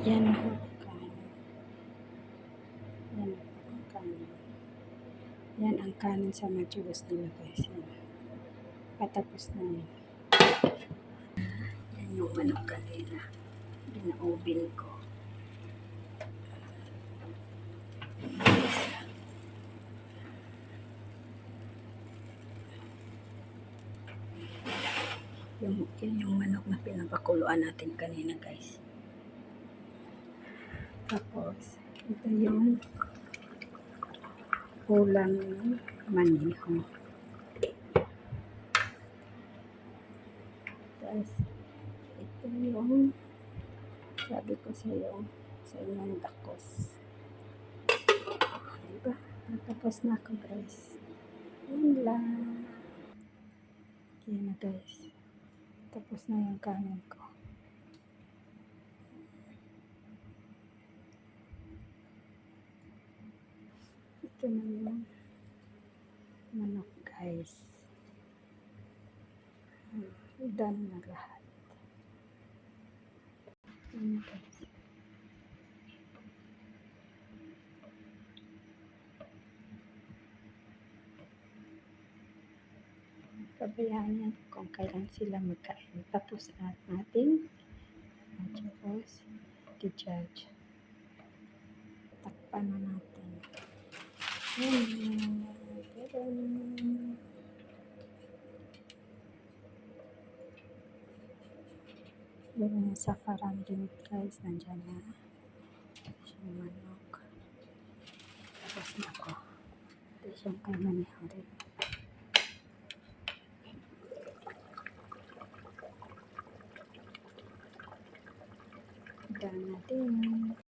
Yan ho, kanin. Yan ang kanin. Yan ang kanin sa Machugos nila guys. Yan. Patapos na yan. Yan yung manok kanina. Binaubin ko. Yan yung manok na pinapakuluan natin kanina guys. Tapos, ito yung ulam ng maniho. Tapos, ito yung sabi ko sa inyong dakos. Diba? Natapos na ako guys. Yan lang. Yan na guys. Tapos na yung kanin ko. Ito na yung manok guys. Done na lahat. Yan na guys. Pabayaan yan kung kailan sila magkain. Tapos at natin Machugos i-judge. Takpan na natin. Yung safaran din guys, nandyan na siyang manok. Tapos na ako. Ito siyang kay maniho rin. Done na din.